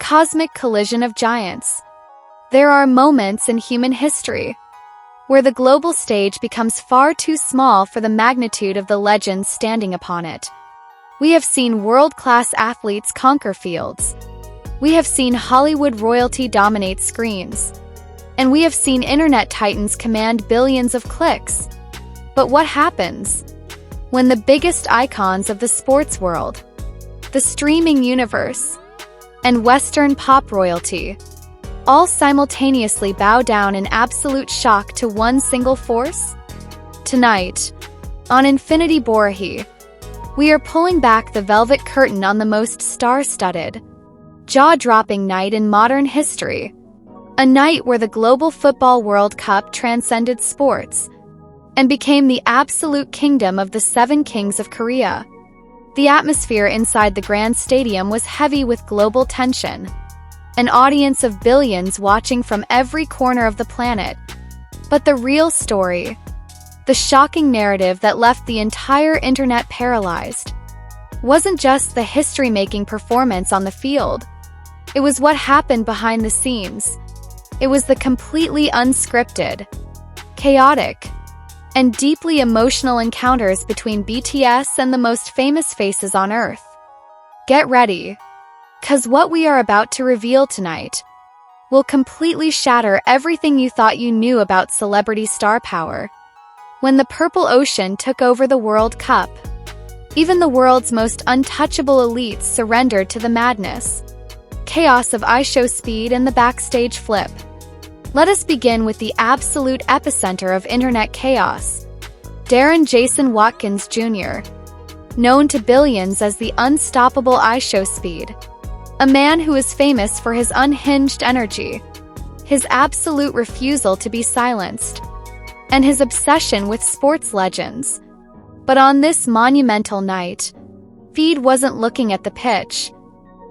cosmic collision of giants. There are moments in human history where the global stage becomes far too small for the magnitude of the legends standing upon it. We have seen world-class athletes conquer fields. We have seen Hollywood royalty dominate screens. And we have seen internet titans command billions of clicks. But what happens when the biggest icons of the sports world, the streaming universe, and Western pop royalty all simultaneously bow down in absolute shock to one single force? Tonight, on InfinityBorahae, we are pulling back the velvet curtain on the most star-studded, jaw-dropping night in modern history. A night where the global football World Cup transcended sports and became the absolute kingdom of the seven kings of Korea. The atmosphere inside the Grand Stadium was heavy with global tension, an audience of billions watching from every corner of the planet. But the real story, the shocking narrative that left the entire internet paralyzed, wasn't just the history-making performance on the field. It was what happened behind the scenes. It was the completely unscripted, chaotic, and deeply emotional encounters between BTS and the most famous faces on Earth. Get ready, 'cause what we are about to reveal tonight will completely shatter everything you thought you knew about celebrity star power. When the Purple Ocean took over the World Cup, even the world's most untouchable elites surrendered to the madness, chaos of IShowSpeed and the backstage flip. Let us begin with the absolute epicenter of internet chaos, Darren Jason Watkins Jr., known to billions as the unstoppable IShowSpeed, a man who is famous for his unhinged energy, his absolute refusal to be silenced, and his obsession with sports legends. But on this monumental night, Speed wasn't looking at the pitch.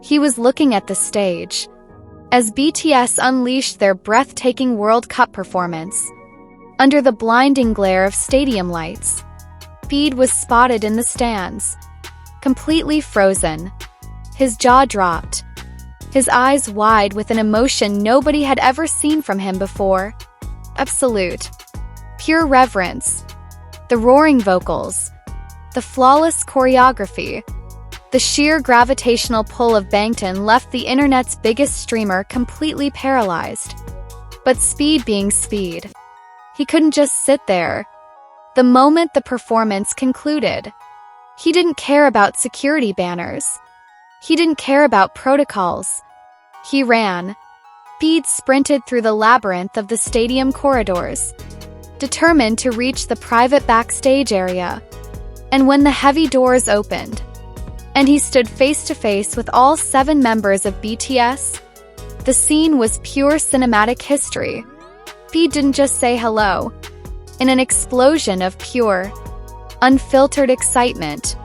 He was looking at the stage. As BTS unleashed their breathtaking World Cup performance, under the blinding glare of stadium lights, Speed was spotted in the stands, completely frozen, his jaw dropped, his eyes wide with an emotion nobody had ever seen from him before. Absolute, pure reverence. The roaring vocals, the flawless choreography, the sheer gravitational pull of Bangtan left the internet's biggest streamer completely paralyzed. But Speed being Speed, he couldn't just sit there. The moment the performance concluded, he didn't care about security banners. He didn't care about protocols. He ran. Speed sprinted through the labyrinth of the stadium corridors, determined to reach the private backstage area. And when the heavy doors opened, and he stood face-to-face with all 7 members of BTS, the scene was pure cinematic history. Speed didn't just say hello. In an explosion of pure, unfiltered excitement,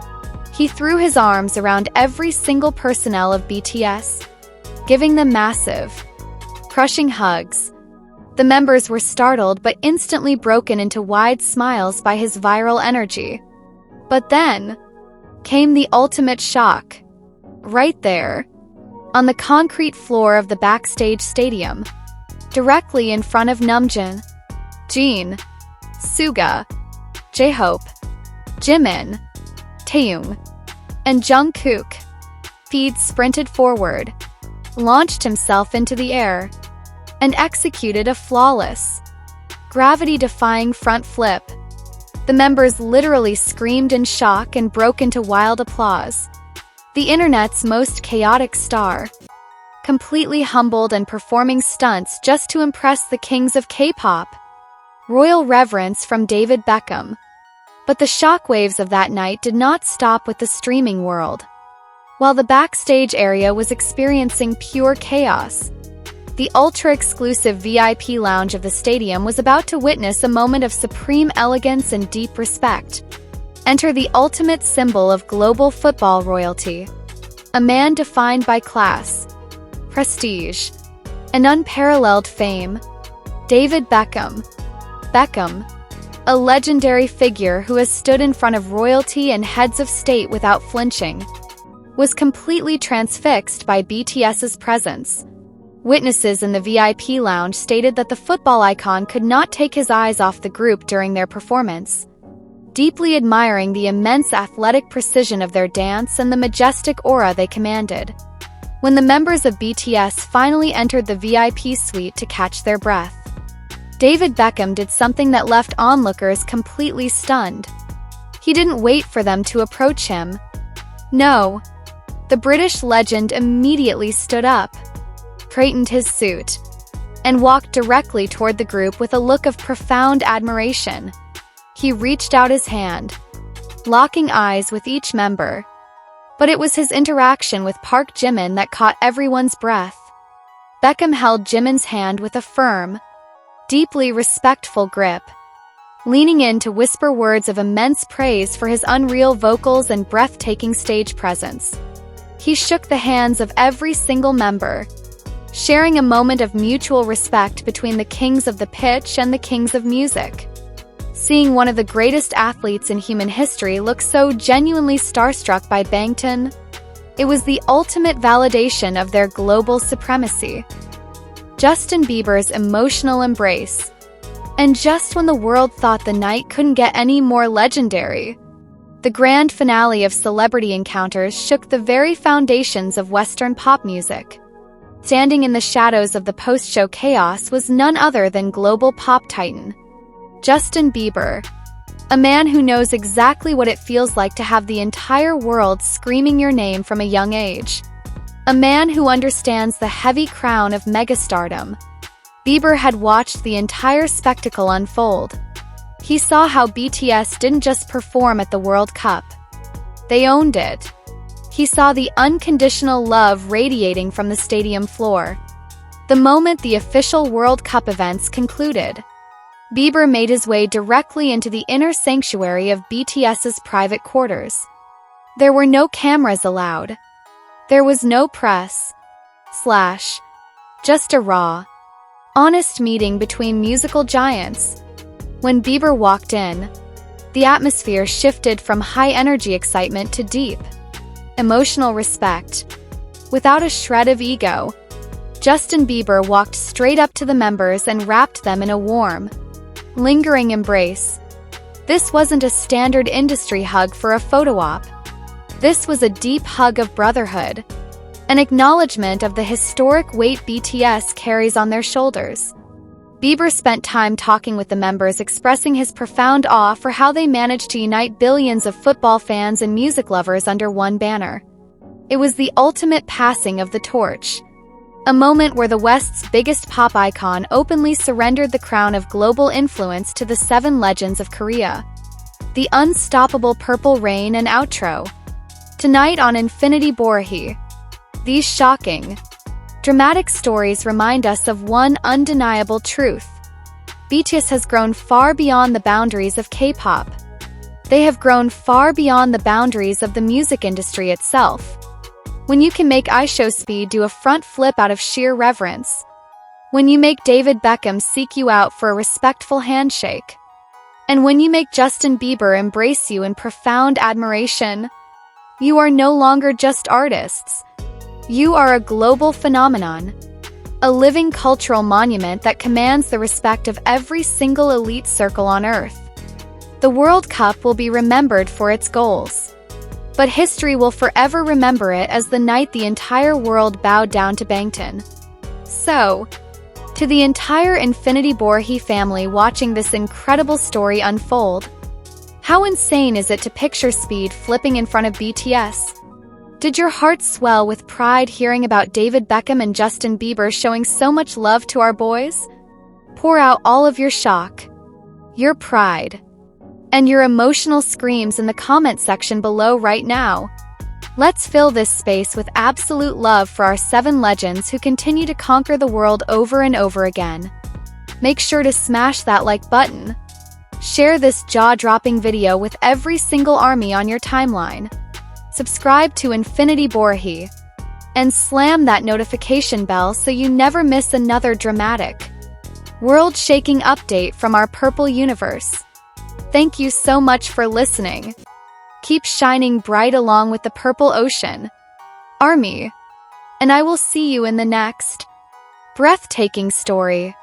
he threw his arms around every single personnel of BTS, giving them massive, crushing hugs. The members were startled but instantly broken into wide smiles by his viral energy. But then came the ultimate shock. Right there, on the concrete floor of the backstage stadium, directly in front of Namjoon, Jin, Suga, J-Hope, Jimin, Taeyong, and Jungkook, Speed sprinted forward, launched himself into the air, and executed a flawless, gravity-defying front flip. The members literally screamed in shock and broke into wild applause. The internet's most chaotic star, completely humbled and performing stunts just to impress the kings of K-pop. Royal reverence from David Beckham. But the shockwaves of that night did not stop with the streaming world. While the backstage area was experiencing pure chaos, the ultra-exclusive VIP lounge of the stadium was about to witness a moment of supreme elegance and deep respect. Enter the ultimate symbol of global football royalty, a man defined by class, prestige, and unparalleled fame, David Beckham. Beckham, a legendary figure who has stood in front of royalty and heads of state without flinching. was completely transfixed by BTS's presence. Witnesses in the VIP lounge stated that the football icon could not take his eyes off the group during their performance, deeply admiring the immense athletic precision of their dance and the majestic aura they commanded. When the members of BTS finally entered the VIP suite to catch their breath, David Beckham did something that left onlookers completely stunned. He didn't wait for them to approach him. No, the British legend immediately stood up, straightened his suit, and walked directly toward the group with a look of profound admiration. He reached out his hand, locking eyes with each member. But it was his interaction with Park Jimin that caught everyone's breath. Beckham held Jimin's hand with a firm, deeply respectful grip, leaning in to whisper words of immense praise for his unreal vocals and breathtaking stage presence. He shook the hands of every single member, sharing a moment of mutual respect between the kings of the pitch and the kings of music. Seeing one of the greatest athletes in human history look so genuinely starstruck by Bangtan, it was the ultimate validation of their global supremacy. Justin Bieber's emotional embrace. And just when the world thought the night couldn't get any more legendary, the grand finale of Celebrity Encounters shook the very foundations of Western pop music. Standing in the shadows of the post-show chaos was none other than global pop titan Justin Bieber, a man who knows exactly what it feels like to have the entire world screaming your name from a young age. A man who understands the heavy crown of megastardom. Bieber had watched the entire spectacle unfold. He saw how BTS didn't just perform at the World Cup. They owned it. He saw the unconditional love radiating from the stadium floor. The moment the official World Cup events concluded, Bieber made his way directly into the inner sanctuary of BTS's private quarters. There were no cameras allowed. There was no press. Just a raw, honest meeting between musical giants. When Bieber walked in, the atmosphere shifted from high-energy excitement to deep, emotional respect. Without a shred of ego, Justin Bieber walked straight up to the members and wrapped them in a warm, lingering embrace. This wasn't a standard industry hug for a photo op. This was a deep hug of brotherhood, an acknowledgement of the historic weight BTS carries on their shoulders. Bieber spent time talking with the members, expressing his profound awe for how they managed to unite billions of football fans and music lovers under one banner. It was the ultimate passing of the torch. A moment where the West's biggest pop icon openly surrendered the crown of global influence to the 7 legends of Korea. The unstoppable Purple Rain and outro. Tonight on InfinityBorahae. These shocking, dramatic stories remind us of one undeniable truth. BTS has grown far beyond the boundaries of K-pop. They have grown far beyond the boundaries of the music industry itself. When you can make IShowSpeed do a front flip out of sheer reverence. When you make David Beckham seek you out for a respectful handshake. And when you make Justin Bieber embrace you in profound admiration. You are no longer just artists. You are a global phenomenon. A living cultural monument that commands the respect of every single elite circle on Earth. The World Cup will be remembered for its goals. But history will forever remember it as the night the entire world bowed down to Bangtan. So, to the entire InfinityBorahae family watching this incredible story unfold, how insane is it to picture Speed flipping in front of BTS? Did your heart swell with pride hearing about David Beckham and Justin Bieber showing so much love to our boys? Pour out all of your shock, your pride, and your emotional screams in the comment section below right now. Let's fill this space with absolute love for our 7 legends who continue to conquer the world over and over again. Make sure to smash that like button. Share this jaw-dropping video with every single army on your timeline. Subscribe to InfinityBorahae. And slam that notification bell so you never miss another dramatic, world-shaking update from our purple universe. Thank you so much for listening. Keep shining bright along with the purple ocean. army. And I will see you in the next breathtaking story.